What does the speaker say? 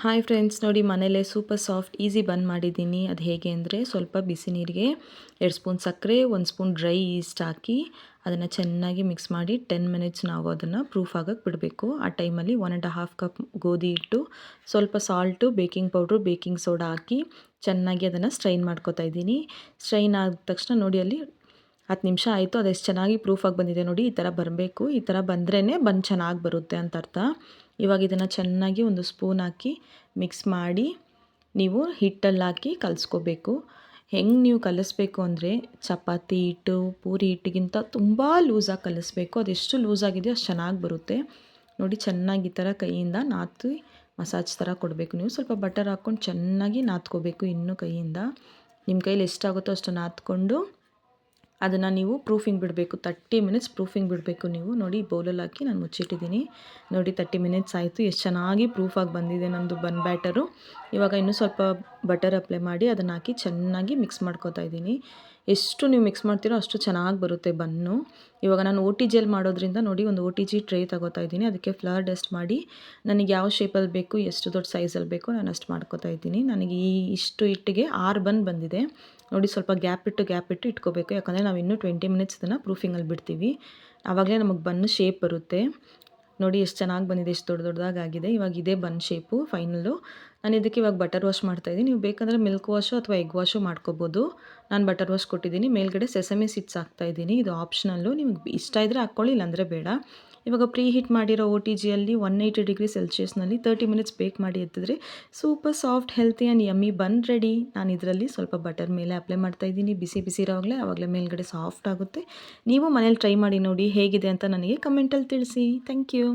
Hi friends, ನೋಡಿ ಮನೇಲೇ super soft easy ಬನ್ ಮಾಡಿದ್ದೀನಿ. ಅದು ಹೇಗೆ ಅಂದರೆ, ಸ್ವಲ್ಪ ಬಿಸಿ ನೀರಿಗೆ 2 ಸ್ಪೂನ್ ಸಕ್ಕರೆ, 1 ಸ್ಪೂನ್ ಡ್ರೈ ಈಸ್ಟ್ ಹಾಕಿ ಅದನ್ನು ಚೆನ್ನಾಗಿ ಮಿಕ್ಸ್ ಮಾಡಿ 10 ಮಿನಿಟ್ಸ್ ನಾವು ಅದನ್ನು ಪ್ರೂಫ್ ಆಗೋಕ್ಕೆ ಬಿಡಬೇಕು. ಆ ಟೈಮಲ್ಲಿ 1.5 ಕಪ್ ಗೋಧಿ ಹಿಟ್ಟು, ಸ್ವಲ್ಪ salt, baking powder, baking soda ಹಾಕಿ ಚೆನ್ನಾಗಿ ಅದನ್ನು ಸ್ಟ್ರೈನ್ ಮಾಡ್ಕೊತಾ ಇದ್ದೀನಿ. ಸ್ಟ್ರೈನ್ ಆದ ತಕ್ಷಣ ನೋಡಿ, ಅಲ್ಲಿ 10 ನಿಮಿಷ ಆಯಿತು. ಅದೆಷ್ಟು ಚೆನ್ನಾಗಿ ಪ್ರೂಫಾಗಿ ಬಂದಿದೆ ನೋಡಿ. ಈ ಥರ ಬರಬೇಕು. ಈ ಥರ ಬಂದ್ರೇ ಬನ್ ಚೆನ್ನಾಗಿ ಬರುತ್ತೆ ಅಂತ ಅರ್ಥ. ಇವಾಗ ಇದನ್ನು ಚೆನ್ನಾಗಿ ಒಂದು ಸ್ಪೂನ್ ಹಾಕಿ ಮಿಕ್ಸ್ ಮಾಡಿ ನೀವು ಹಿಟ್ಟಲ್ಲಿ ಹಾಕಿ ಕಲಿಸ್ಕೋಬೇಕು. ಹೆಂಗೆ ನೀವು ಕಲಿಸ್ಬೇಕು ಅಂದರೆ, ಚಪಾತಿ ಹಿಟ್ಟು, ಪೂರಿ ಹಿಟ್ಟಿಗಿಂತ ತುಂಬ ಲೂಸಾಗಿ ಕಲಿಸ್ಬೇಕು. ಅದೆಷ್ಟು ಲೂಸಾಗಿದೆಯೋ ಅಷ್ಟು ಚೆನ್ನಾಗಿ ಬರುತ್ತೆ ನೋಡಿ. ಚೆನ್ನಾಗಿ ಈ ಥರ ಕೈಯಿಂದ ನಾದಿ ಮಸಾಜ್ ಥರ ಕೊಡಬೇಕು. ನೀವು ಸ್ವಲ್ಪ ಬಟರ್ ಹಾಕ್ಕೊಂಡು ಚೆನ್ನಾಗಿ ನಾದ್ಕೋಬೇಕು. ಇನ್ನೂ ಕೈಯಿಂದ ನಿಮ್ಮ ಕೈಲಿ ಎಷ್ಟಾಗುತ್ತೋ ಅಷ್ಟು ನಾದ್ಕೊಂಡು ಅದನ್ನು ನೀವು ಪ್ರೂಫಿಂಗ್ ಬಿಡಬೇಕು. 30 ಮಿನಿಟ್ಸ್ ಪ್ರೂಫಿಂಗ್ ಬಿಡಬೇಕು ನೀವು. ನೋಡಿ, ಬೌಲಲ್ಲಿ ಹಾಕಿ ನಾನು ಮುಚ್ಚಿಟ್ಟಿದ್ದೀನಿ. ನೋಡಿ, 30 ಮಿನಿಟ್ಸ್ ಆಯಿತು. ಎಷ್ಟು ಚೆನ್ನಾಗಿ ಪ್ರೂಫಾಗಿ ಬಂದಿದೆ ನಮ್ಮದು ಬನ್ ಬ್ಯಾಟರು. ಇವಾಗ ಇನ್ನೂ ಸ್ವಲ್ಪ ಬಟರ್ ಅಪ್ಲೈ ಮಾಡಿ ಅದನ್ನು ಹಾಕಿ ಚೆನ್ನಾಗಿ ಮಿಕ್ಸ್ ಮಾಡ್ಕೊತಾ ಇದ್ದೀನಿ. ಎಷ್ಟು ನೀವು ಮಿಕ್ಸ್ ಮಾಡ್ತೀರೋ ಅಷ್ಟು ಚೆನ್ನಾಗಿ ಬರುತ್ತೆ ಬನ್ನು. ಇವಾಗ ನಾನು OTGಯಲ್ಲಿ ಮಾಡೋದ್ರಿಂದ ನೋಡಿ, ಒಂದು OTG ಟ್ರೇ ತಗೋತಾ ಇದ್ದೀನಿ. ಅದಕ್ಕೆ ಫ್ಲವರ್ ಡಸ್ಟ್ ಮಾಡಿ ನನಗೆ ಯಾವ ಶೇಪಲ್ಲಿ ಬೇಕು, ಎಷ್ಟು ದೊಡ್ಡ ಸೈಜಲ್ಲಿ ಬೇಕೋ ನಾನು ಅಷ್ಟು ಮಾಡ್ಕೊತಾ ಇದ್ದೀನಿ. ನನಗೆ ಇಷ್ಟು ಹಿಟ್ಟಿಗೆ 6 ಬನ್ ಬಂದಿದೆ ನೋಡಿ. ಸ್ವಲ್ಪ ಗ್ಯಾಪ್ ಇಟ್ಟು ಇಟ್ಕೋಬೇಕು. ಯಾಕಂದರೆ ನಾವು ಇನ್ನೂ 20 ಮಿನಿಟ್ಸ್ ಇದನ್ನು ಪ್ರೂಫಿಂಗಲ್ಲಿ ಬಿಡ್ತೀವಿ. ಆವಾಗಲೇ ನಮಗೆ ಬನ್ ಶೇಪ್ ಬರುತ್ತೆ. ನೋಡಿ ಎಷ್ಟು ಚೆನ್ನಾಗಿ ಬಂದಿದೆ, ಎಷ್ಟು ದೊಡ್ಡದಾಗಿದೆ. ಇವಾಗ ಇದೇ ಬನ್ ಶೇಪು ಫೈನಲ್ಲು. ನಾನು ಇದಕ್ಕೆ ಇವಾಗ ಬಟರ್ ವಾಶ್ ಮಾಡ್ತಾಯಿದ್ದೀನಿ. ನೀವು ಬೇಕಂದರೆ ಮಿಲ್ಕ್ ವಾಶು ಅಥವಾ ಎಗ್ ವಾಶು ಮಾಡ್ಕೋಬೋದು. ನಾನು ಬಟರ್ ವಾಶ್ ಕೊಟ್ಟಿದ್ದೀನಿ. ಮೇಲ್ಗಡೆ ಸೆಸಮಿ ಸೀಡ್ಸ್ ಹಾಕ್ತಾಯಿದ್ದೀನಿ. ಇದು ಆಪ್ಷನಲ್ಲು, ನಿಮಗೆ ಇಷ್ಟ ಇದ್ದರೆ ಹಾಕ್ಕೊಳ್ಳಿ, ಇಲ್ಲಾಂದರೆ ಬೇಡ. ಇವಾಗ ಪ್ರೀ ಹೀಟ್ ಮಾಡಿರೋ OTGಯಲ್ಲಿ 180 ಡಿಗ್ರಿ ಸೆಲ್ಸಿಯಸ್ನಲ್ಲಿ 30 ಮಿನಿಟ್ಸ್ ಬೇಕ್ ಮಾಡಿ ಎತ್ತಿದ್ರೆ super soft, healthy and yummy bun ready. ನಾನು ಇದರಲ್ಲಿ ಸ್ವಲ್ಪ ಬಟರ್ ಮೇಲೆ ಅಪ್ಲೈ ಮಾಡ್ತಾಯಿದ್ದೀನಿ. ಬಿಸಿ ಬಿಸಿ ಇರೋವಾಗಲೇ, ಆವಾಗಲೇ ಮೇಲ್ಗಡೆ ಸಾಫ್ಟ್ ಆಗುತ್ತೆ. ನೀವು ಮನೇಲಿ ಟ್ರೈ ಮಾಡಿ ನೋಡಿ ಹೇಗಿದೆ ಅಂತ ನನಗೆ ಕಮೆಂಟಲ್ಲಿ ತಿಳಿಸಿ. Thank you.